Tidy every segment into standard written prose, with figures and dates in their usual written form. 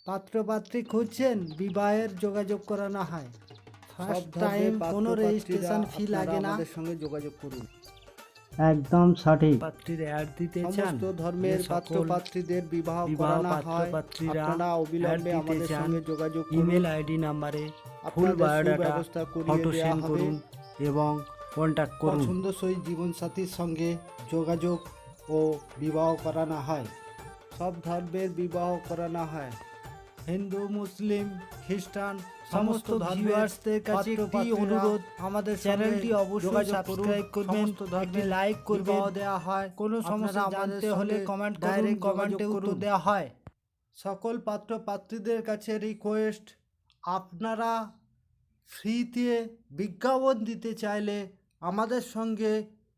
পাত্রপাত্রী খুঁজছেন, বিবাহের যোগাযোগ করানো হয়। ফার্স্ট টাইম কোনো রেজিস্ট্রেশন ফি লাগে না। আমাদের সঙ্গে যোগাযোগ করুন। একদম সঠিক। পাত্রীর অ্যাড দিতে চান, সমস্ত ধর্মের পাত্রপাত্রীদের বিবাহ করানো হয়। আপনারা অবিলম্বে আমাদের সঙ্গে যোগাযোগ করুন। ইমেল আইডি নাম্বারে ফুল আপনাদের বায়োডাটা সুব্যবস্থা করিয়ে ফটো দেয়া সেন্ড হবে। করুন এবং কন্ট্যাক্ট করুন। পছন্দসই জীবনসাথীর সঙ্গে যোগাযোগ ও বিবাহ করানো হয়। সব ধর্মের বিবাহ করানো হয়। হিন্দু, মুসলিম, খ্রিস্টান সমস্ত ভিউয়ার্সদের কাছে একটি অনুরোধ, আমাদের চ্যানেলটি অবশ্যই সাবস্ক্রাইব করবেন, একটি লাইক করবেন, দেওয়া হয়। কোনো সমস্যা জানতে হলে কমেন্ট করুন, কমেন্টে উত্তর দেওয়া হয়। সকল পাত্রপাত্রীদের কাছে রিকোয়েস্ট, আপনারা ফ্রিতে বিজ্ঞাপন দিতে চাইলে আমাদের সঙ্গে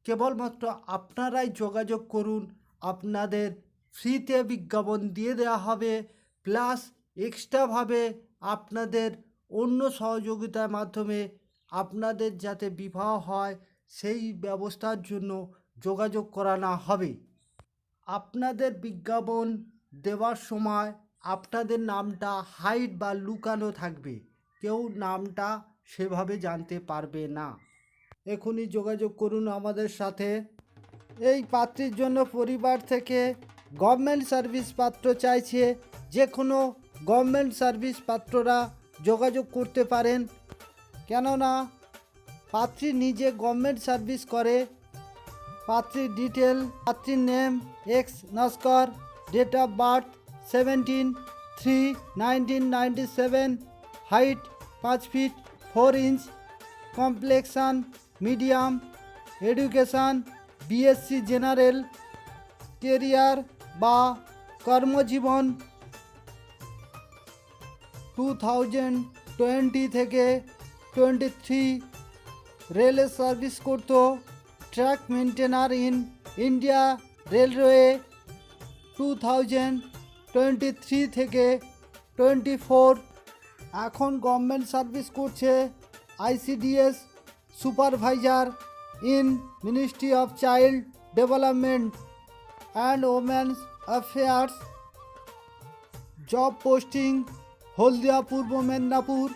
কেবলমাত্র আপনারাই যোগাযোগ করুন। আপনাদের ফ্রিতে বিজ্ঞাপন দিয়ে দেওয়া হবে, প্লাস এক্সট্রাভাবে আপনাদের অন্য সহযোগিতার মাধ্যমে আপনাদের যাতে বিবাহ হয় সেই ব্যবস্থার জন্য যোগাযোগ করানো হবে। আপনাদের বিজ্ঞাপন দেওয়ার সময় আপনাদের নামটা হাইড বা লুকানো থাকবে, কেউ নামটা সেভাবে জানতে পারবে না। এখনই যোগাযোগ করুন আমাদের সাথে। এই পাত্রীর জন্য পরিবার থেকে গভর্নমেন্ট সার্ভিস পাত্র চাইছে। যে কোনো গভর্নমেন্ট সার্ভিস পাত্ররা যোগাযোগ করতে পারেন, কেননা পাত্রী নিজে গভর্নমেন্ট সার্ভিস করে। পাত্রীর ডিটেল, পাত্রীর name X Naskar, date of birth 17/3/1997, height 5 feet 4 inch, complexion medium, education BSc general, career বা কর্মজীবন 2020 থেকে 23 রেলে সার্ভিস করত, track maintainer in India railway 2023 থেকে 24। এখন গভর্নমেন্ট সার্ভিস করছে ICDS supervisor in ministry of child development and women's affairs. Job posting Haldia Purba Medinipur.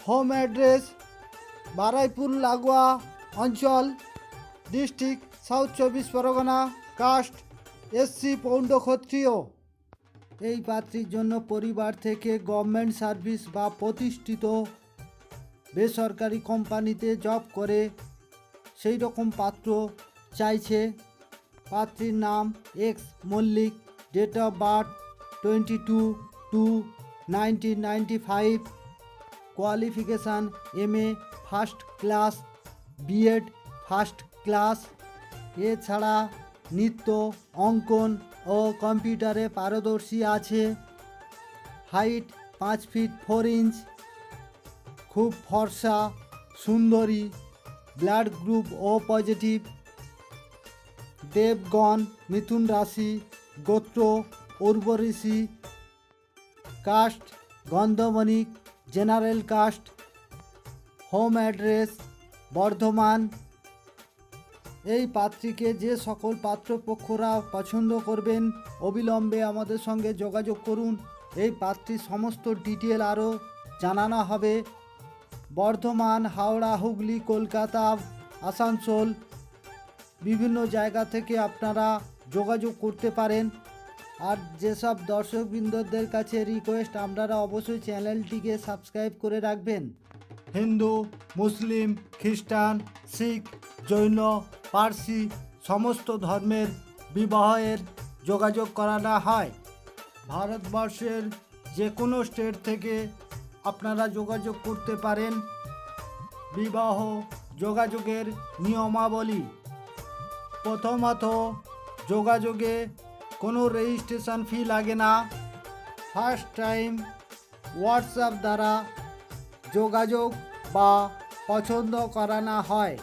Home address Baruipur লাগোয়া অঞ্চল, district south 24 Parganas. Caste SC পৌণ্ড ক্ষত্রিয়। এই পাত্রীর জন্য পরিবার থেকে গভর্নমেন্ট সার্ভিস বা প্রতিষ্ঠিত বেসরকারি কোম্পানিতে জব করে সেই রকম পাত্র চাইছে। পাত্রীর নাম X Mallick, date of birth 22/2/1995, qualification MA first class, BEd first class. এছাড়া নৃত্য, অঙ্কন ও কম্পিউটারে পারদর্শী আছে। হাইট 5 ফিট 4 ইঞ্চ, খুব ফর্সা সুন্দরী, ব্লাড গ্রুপ ও পজিটিভ। দেবগণ মিথুন রাশি, গোত্র উর্বশী, কাস্ট গন্ধবণিক, general caste. Home address Bardhaman. এই পাত্রীকে যে সকল পাত্রপক্ষরা পছন্দ করবেন অবিলম্বে আমাদের সঙ্গে যোগাযোগ করুন। এই পাত্রীর সমস্ত ডিটেল আরও জানানো হবে। বর্ধমান, হাওড়া, হুগলি, কলকাতা, আসানসোল বিভিন্ন জায়গা থেকে আপনারা যোগাযোগ করতে পারেন। আর যেসব দর্শকবৃন্দদের কাছে রিকোয়েস্ট, আপনারা অবশ্যই চ্যানেলটিকে সাবস্ক্রাইব করে রাখবেন। হিন্দু, মুসলিম, খ্রিস্টান, শিখ, জৈন, পার্সি সমস্ত ধর্মের বিবাহের যোগাযোগ করানো হয়। ভারতবর্ষের যে কোনো স্টেট থেকে আপনারা যোগাযোগ করতে পারেন। বিবাহ যোগাযোগের নিয়মাবলী: প্রথমত, যোগাযোগে কোনো রেজিস্ট্রেশন ফি লাগে না। ফার্স্ট টাইম হোয়াটসঅ্যাপ দ্বারা যোগাযোগ বা পছন্দ করানো হয়।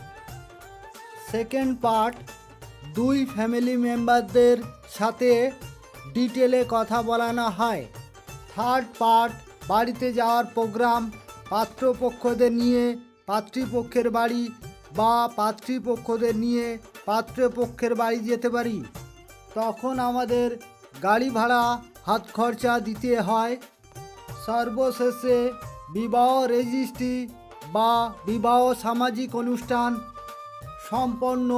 সেকেন্ড পার্ট, দুই ফ্যামিলি মেম্বারদের সাথে ডিটেলে কথা বলানো হয়। থার্ড পার্ট, বাড়িতে যাওয়ার প্রোগ্রাম, পাত্রপক্ষদের নিয়ে পাত্রীপক্ষের বাড়ি বা পাত্রীপক্ষদের নিয়ে পাত্রপক্ষের বাড়ি যেতে পারি। তখন আমাদের গাড়ি ভাড়া হাত খরচা দিতে হয়। সর্বশেষে বিবাহ রেজিস্ট্রি বা বিবাহ সামাজিক অনুষ্ঠান সম্পন্ন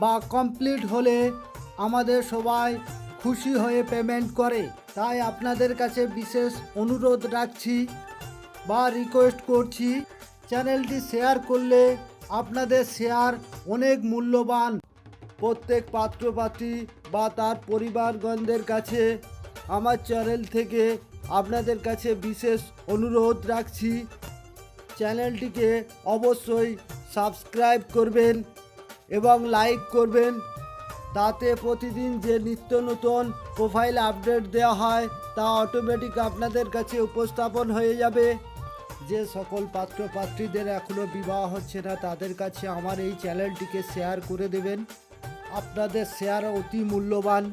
বা কমপ্লিট হলে আমাদের সবাই খুশি হয়ে পেমেন্ট করে। তাই আপনাদের কাছে বিশেষ অনুরোধ রাখছি বা রিকোয়েস্ট করছি, চ্যানেলটি শেয়ার করলে আপনাদের শেয়ার অনেক মূল্যবান। প্রত্যেক পাত্রপাত্রী বা তার পরিবারগণদের কাছে আমার চ্যানেল থেকে আপনাদের কাছে বিশেষ অনুরোধ রাখছি, চ্যানেলটিকে অবশ্যই সাবস্ক্রাইব করবেন এবং লাইক করবেন। তাতে প্রতিদিন যে নিত্য নতুন প্রোফাইল আপডেট দেওয়া হয় তা অটোমেটিক আপনাদের কাছে উপস্থাপন হয়ে যাবে। যে সকল পাত্রপাত্রীদের এখনও বিবাহ হচ্ছে না তাদের কাছে আমার এই চ্যানেলটিকে শেয়ার করে দেবেন, আপনাদের শেয়ার অতি মূল্যবান।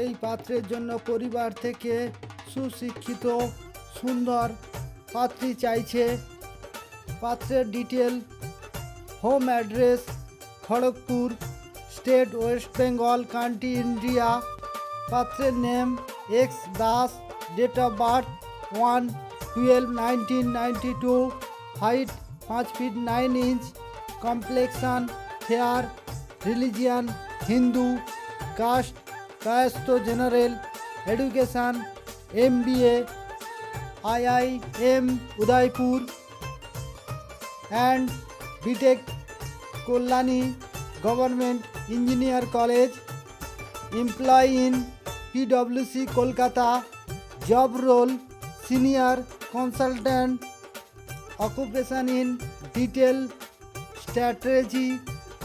এই পাত্রের জন্য পরিবার থেকে সুশিক্ষিত সুন্দর পাত্রী চাইছে। পাত্রের detail: home address Kharagpur, state west Bengal, country India. পাত্রের name X Das, date of birth 1/12/1992, height 5 feet 9 inch, complexion fair, religion Hindu, caste Kayastha general, education MBA IIM Udaipur and BTech Kalyani government engineer college, employ in PwC Kolkata, job role senior consultant, occupation in detail strategy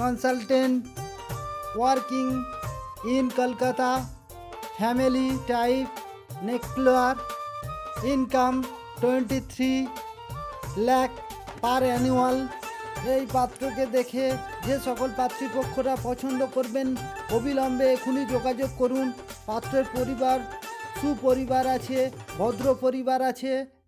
consultant, working in Kolkata, family type nuclear, income 23 lakh per annual. এই পাত্রকে দেখে যে সকল পাত্রীপক্ষরা পছন্দ করবেন অবিলম্বে এখনই যোগাযোগ করুন। পাত্রের পরিবার সুপরিবার আছে, ভদ্র পরিবার আছে,